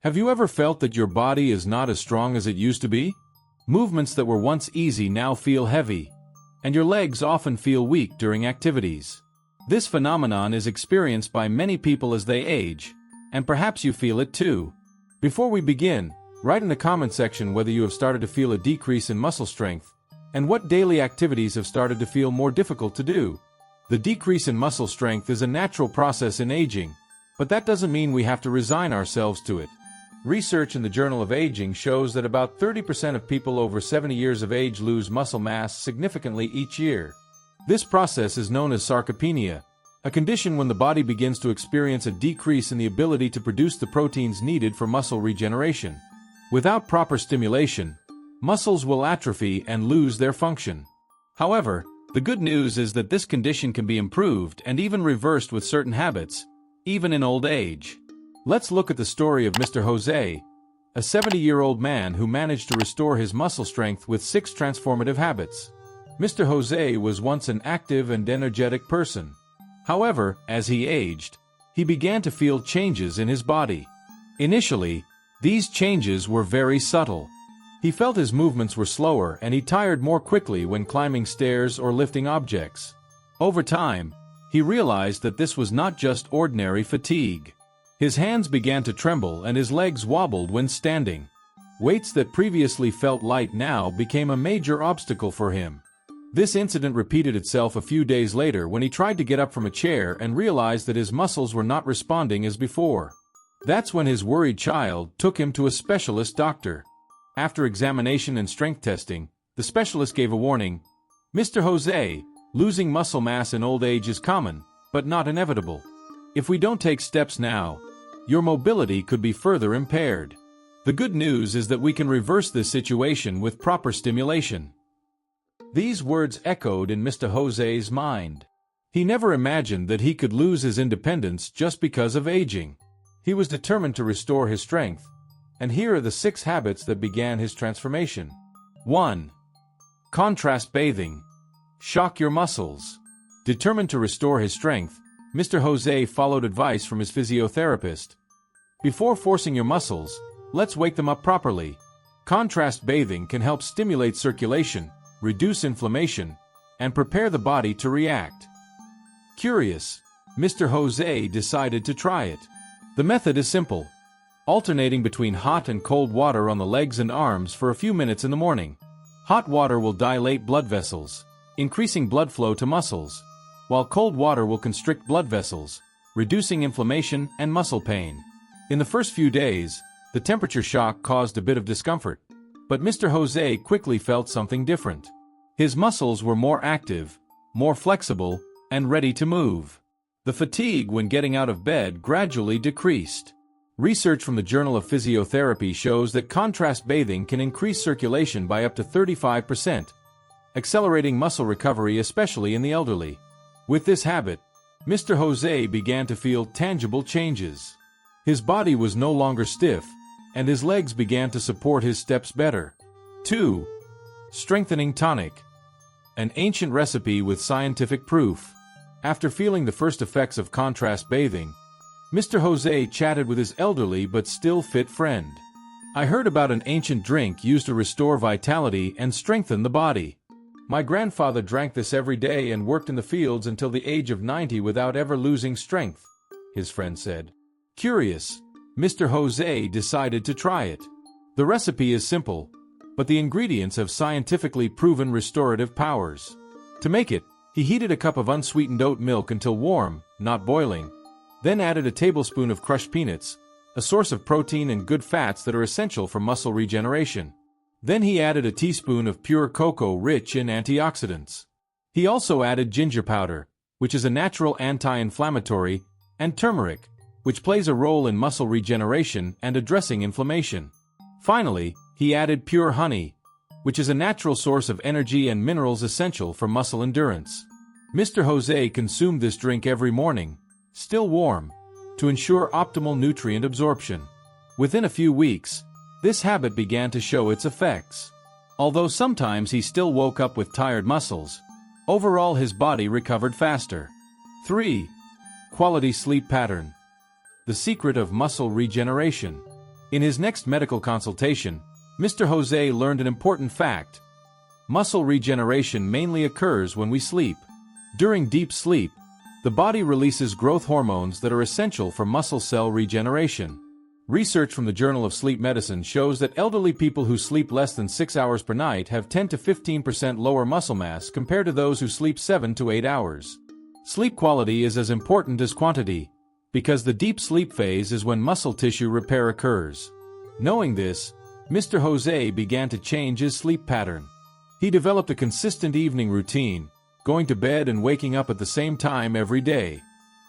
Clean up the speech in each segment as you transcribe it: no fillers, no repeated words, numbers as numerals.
Have you ever felt that your body is not as strong as it used to be? Movements that were once easy now feel heavy, and your legs often feel weak during activities. This phenomenon is experienced by many people as they age, and perhaps you feel it too. Before we begin, write in the comment section whether you have started to feel a decrease in muscle strength, and what daily activities have started to feel more difficult to do. The decrease in muscle strength is a natural process in aging, but that doesn't mean we have to resign ourselves to it. Research in the Journal of Aging shows that about 30% of people over 70 years of age lose muscle mass significantly each year. This process is known as sarcopenia, a condition when the body begins to experience a decrease in the ability to produce the proteins needed for muscle regeneration. Without proper stimulation, muscles will atrophy and lose their function. However, the good news is that this condition can be improved and even reversed with certain habits, even in old age. Let's look at the story of Mr. Jose, a 70-year-old man who managed to restore his muscle strength with 6 transformative habits. Mr. Jose was once an active and energetic person. However, as he aged, he began to feel changes in his body. Initially, these changes were very subtle. He felt his movements were slower and he tired more quickly when climbing stairs or lifting objects. Over time, he realized that this was not just ordinary fatigue. His hands began to tremble and his legs wobbled when standing. Weights that previously felt light now became a major obstacle for him. This incident repeated itself a few days later when he tried to get up from a chair and realized that his muscles were not responding as before. That's when his worried child took him to a specialist doctor. After examination and strength testing, the specialist gave a warning. "Mr. Jose, losing muscle mass in old age is common, but not inevitable. If we don't take steps now, your mobility could be further impaired." The good news is that we can reverse this situation with proper stimulation. These words echoed in Mr. Jose's mind. He never imagined that he could lose his independence just because of aging. He was determined to restore his strength, and here are the 6 habits that began his transformation. 1. Contrast bathing. Shock your muscles. Determined to restore his strength, Mr. Jose followed advice from his physiotherapist. Before forcing your muscles, let's wake them up properly. Contrast bathing can help stimulate circulation, reduce inflammation, and prepare the body to react. Curious, Mr. Jose decided to try it. The method is simple. Alternating between hot and cold water on the legs and arms for a few minutes in the morning. Hot water will dilate blood vessels, increasing blood flow to muscles, while cold water will constrict blood vessels, reducing inflammation and muscle pain. In the first few days, the temperature shock caused a bit of discomfort, but Mr. Jose quickly felt something different. His muscles were more active, more flexible, and ready to move. The fatigue when getting out of bed gradually decreased. Research from the Journal of Physiotherapy shows that contrast bathing can increase circulation by up to 35%, accelerating muscle recovery especially in the elderly. With this habit, Mr. Jose began to feel tangible changes. His body was no longer stiff, and his legs began to support his steps better. 2. Strengthening tonic. An ancient recipe with scientific proof. After feeling the first effects of contrast bathing, Mr. Jose chatted with his elderly but still fit friend. "I heard about an ancient drink used to restore vitality and strengthen the body. My grandfather drank this every day and worked in the fields until the age of 90 without ever losing strength," his friend said. Curious, Mr. Jose decided to try it. The recipe is simple, but the ingredients have scientifically proven restorative powers. To make it, he heated a cup of unsweetened oat milk until warm, not boiling, then added a tablespoon of crushed peanuts, a source of protein and good fats that are essential for muscle regeneration. Then he added a teaspoon of pure cocoa rich in antioxidants. He also added ginger powder, which is a natural anti-inflammatory, and turmeric, which plays a role in muscle regeneration and addressing inflammation. Finally, he added pure honey, which is a natural source of energy and minerals essential for muscle endurance. Mr. Jose consumed this drink every morning, still warm, to ensure optimal nutrient absorption. Within a few weeks, this habit began to show its effects. Although sometimes he still woke up with tired muscles, overall his body recovered faster. 3. Quality sleep pattern. The secret of muscle regeneration. In his next medical consultation, Mr. Jose learned an important fact. Muscle regeneration mainly occurs when we sleep. During deep sleep, the body releases growth hormones that are essential for muscle cell regeneration. Research from the Journal of Sleep Medicine shows that elderly people who sleep less than 6 hours per night have 10 to 15% lower muscle mass compared to those who sleep 7 to 8 hours. Sleep quality is as important as quantity, because the deep sleep phase is when muscle tissue repair occurs. Knowing this, Mr. Jose began to change his sleep pattern. He developed a consistent evening routine, going to bed and waking up at the same time every day.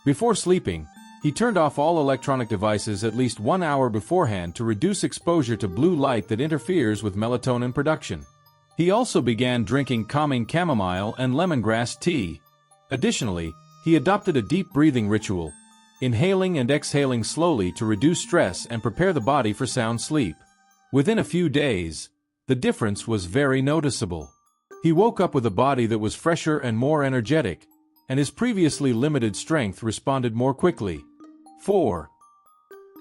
Before sleeping, he turned off all electronic devices at least 1 hour beforehand to reduce exposure to blue light that interferes with melatonin production. He also began drinking calming chamomile and lemongrass tea. Additionally, he adopted a deep breathing ritual, inhaling and exhaling slowly to reduce stress and prepare the body for sound sleep. Within a few days, the difference was very noticeable. He woke up with a body that was fresher and more energetic, and his previously limited strength responded more quickly. 4.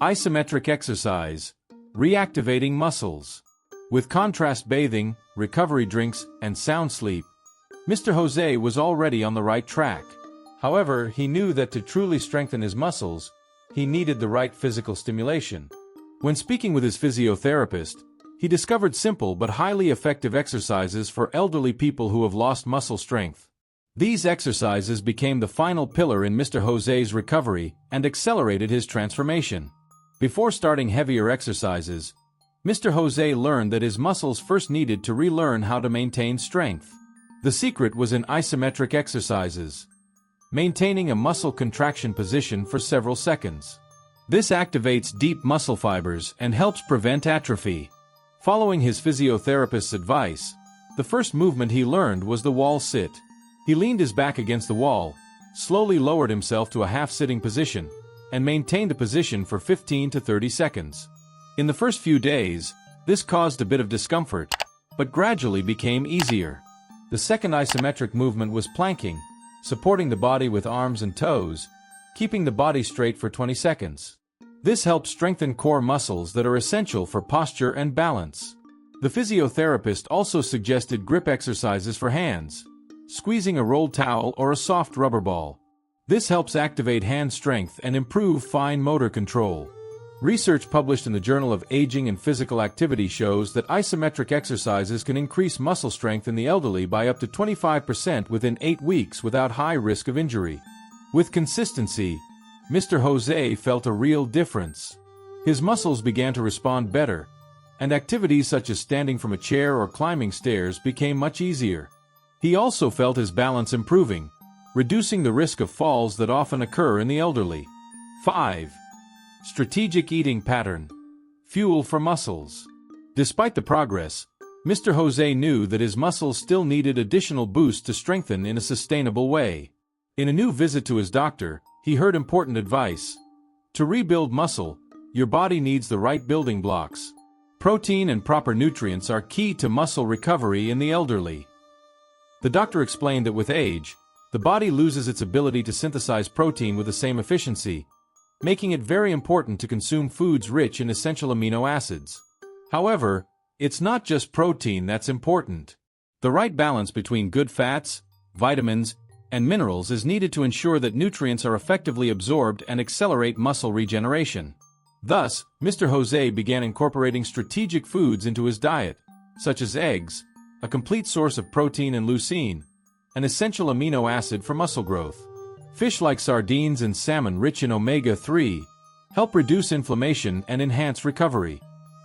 Isometric exercise, reactivating muscles. With contrast bathing, recovery drinks, and sound sleep, Mr. Jose was already on the right track. However, he knew that to truly strengthen his muscles, he needed the right physical stimulation. When speaking with his physiotherapist, he discovered simple but highly effective exercises for elderly people who have lost muscle strength. These exercises became the final pillar in Mr. Jose's recovery and accelerated his transformation. Before starting heavier exercises, Mr. Jose learned that his muscles first needed to relearn how to maintain strength. The secret was in isometric exercises, maintaining a muscle contraction position for several seconds. This activates deep muscle fibers and helps prevent atrophy. Following his physiotherapist's advice, the first movement he learned was the wall sit. He leaned his back against the wall, slowly lowered himself to a half-sitting position, and maintained the position for 15 to 30 seconds. In the first few days, this caused a bit of discomfort, but gradually became easier. The second isometric movement was planking, supporting the body with arms and toes, keeping the body straight for 20 seconds. This helps strengthen core muscles that are essential for posture and balance. The physiotherapist also suggested grip exercises for hands, squeezing a rolled towel or a soft rubber ball. This helps activate hand strength and improve fine motor control. Research published in the Journal of Aging and Physical Activity shows that isometric exercises can increase muscle strength in the elderly by up to 25% within 8 weeks without high risk of injury. With consistency, Mr. Jose felt a real difference. His muscles began to respond better, and activities such as standing from a chair or climbing stairs became much easier. He also felt his balance improving, reducing the risk of falls that often occur in the elderly. 5. Strategic eating pattern. Fuel for muscles. Despite the progress, Mr. Jose knew that his muscles still needed additional boost to strengthen in a sustainable way. In a new visit to his doctor, he heard important advice. To rebuild muscle, your body needs the right building blocks. Protein and proper nutrients are key to muscle recovery in the elderly. The doctor explained that with age, the body loses its ability to synthesize protein with the same efficiency, making it very important to consume foods rich in essential amino acids. However, it's not just protein that's important. The right balance between good fats, vitamins, and minerals is needed to ensure that nutrients are effectively absorbed and accelerate muscle regeneration. Thus, Mr. Jose began incorporating strategic foods into his diet, such as eggs, a complete source of protein and leucine, an essential amino acid for muscle growth. Fish like sardines and salmon rich in omega-3 help reduce inflammation and enhance recovery.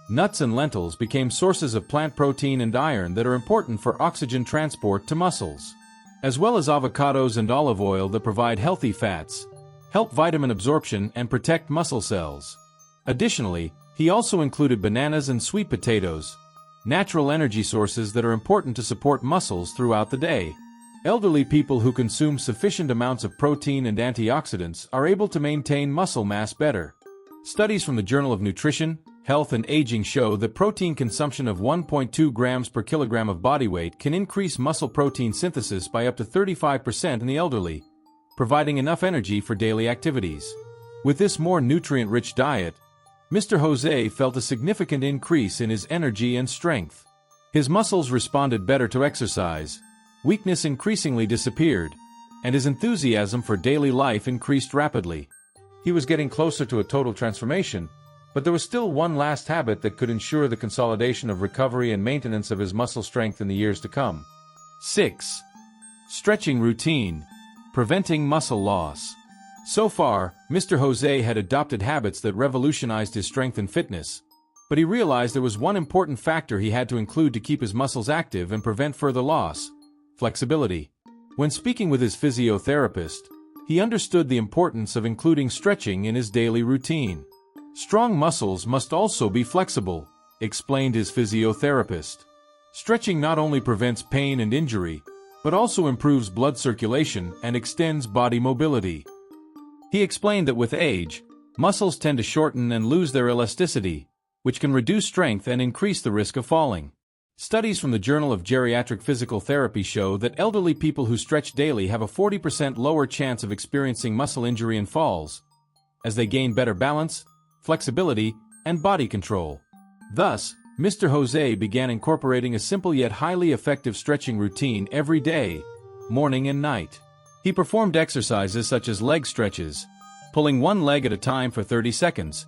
Nuts and lentils became sources of plant protein and iron that are important for oxygen transport to muscles, as well as avocados and olive oil that provide healthy fats, help vitamin absorption and protect muscle cells. Additionally, he also included bananas and sweet potatoes, natural energy sources that are important to support muscles throughout the day. Elderly people who consume sufficient amounts of protein and antioxidants are able to maintain muscle mass better. Studies from the Journal of Nutrition, Health and Aging show that protein consumption of 1.2 grams per kilogram of body weight can increase muscle protein synthesis by up to 35% in the elderly, providing enough energy for daily activities. With this more nutrient-rich diet, Mr. Jose felt a significant increase in his energy and strength. His muscles responded better to exercise, weakness increasingly disappeared, and his enthusiasm for daily life increased rapidly. He was getting closer to a total transformation, but there was still one last habit that could ensure the consolidation of recovery and maintenance of his muscle strength in the years to come. 6. Stretching routine, preventing muscle loss. So far, Mr. Jose had adopted habits that revolutionized his strength and fitness, but he realized there was one important factor he had to include to keep his muscles active and prevent further loss: flexibility. When speaking with his physiotherapist, he understood the importance of including stretching in his daily routine. Strong muscles must also be flexible, explained his physiotherapist. Stretching not only prevents pain and injury, but also improves blood circulation and extends body mobility. He explained that with age, muscles tend to shorten and lose their elasticity, which can reduce strength and increase the risk of falling. Studies from the Journal of Geriatric Physical Therapy show that elderly people who stretch daily have a 40% lower chance of experiencing muscle injury and falls, as they gain better balance, flexibility, and body control. Thus, Mr. Jose began incorporating a simple yet highly effective stretching routine every day, morning and night. He performed exercises such as leg stretches, pulling one leg at a time for 30 seconds,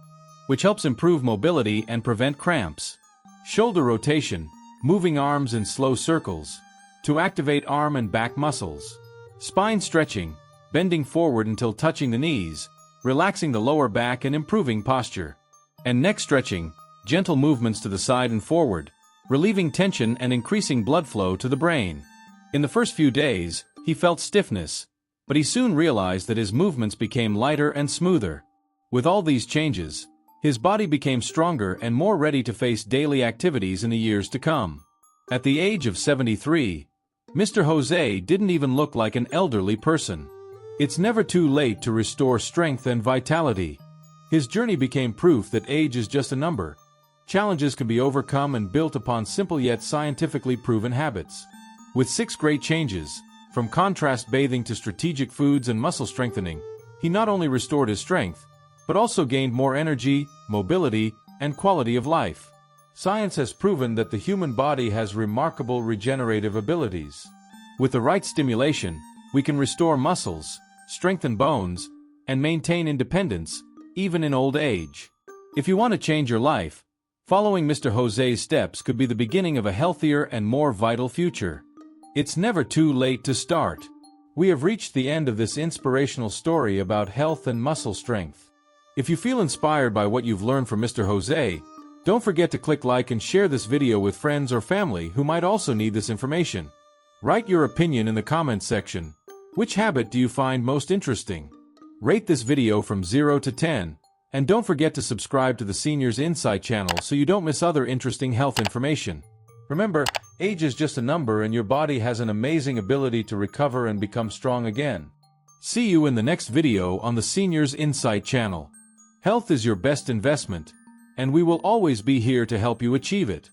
which helps improve mobility and prevent cramps. Shoulder rotation, moving arms in slow circles, to activate arm and back muscles. Spine stretching, bending forward until touching the knees, relaxing the lower back and improving posture. And neck stretching, gentle movements to the side and forward, relieving tension and increasing blood flow to the brain. In the first few days, he felt stiffness, but he soon realized that his movements became lighter and smoother. With all these changes, his body became stronger and more ready to face daily activities in the years to come. At the age of 73, Mr. Jose didn't even look like an elderly person. It's never too late to restore strength and vitality. His journey became proof that age is just a number. Challenges can be overcome and built upon simple yet scientifically proven habits. With 6 great changes, from contrast bathing to strategic foods and muscle strengthening, he not only restored his strength, but also gained more energy, mobility, and quality of life. Science has proven that the human body has remarkable regenerative abilities. With the right stimulation, we can restore muscles, strengthen bones, and maintain independence, even in old age. If you want to change your life, following Mr. Jose's steps could be the beginning of a healthier and more vital future. It's never too late to start. We have reached the end of this inspirational story about health and muscle strength. If you feel inspired by what you've learned from Mr. Jose, don't forget to click like and share this video with friends or family who might also need this information. Write your opinion in the comments section. Which habit do you find most interesting? Rate this video from 0 to 10, and don't forget to subscribe to the Seniors Insight channel so you don't miss other interesting health information. Remember, age is just a number and your body has an amazing ability to recover and become strong again. See you in the next video on the Seniors Insight channel. Health is your best investment, and we will always be here to help you achieve it.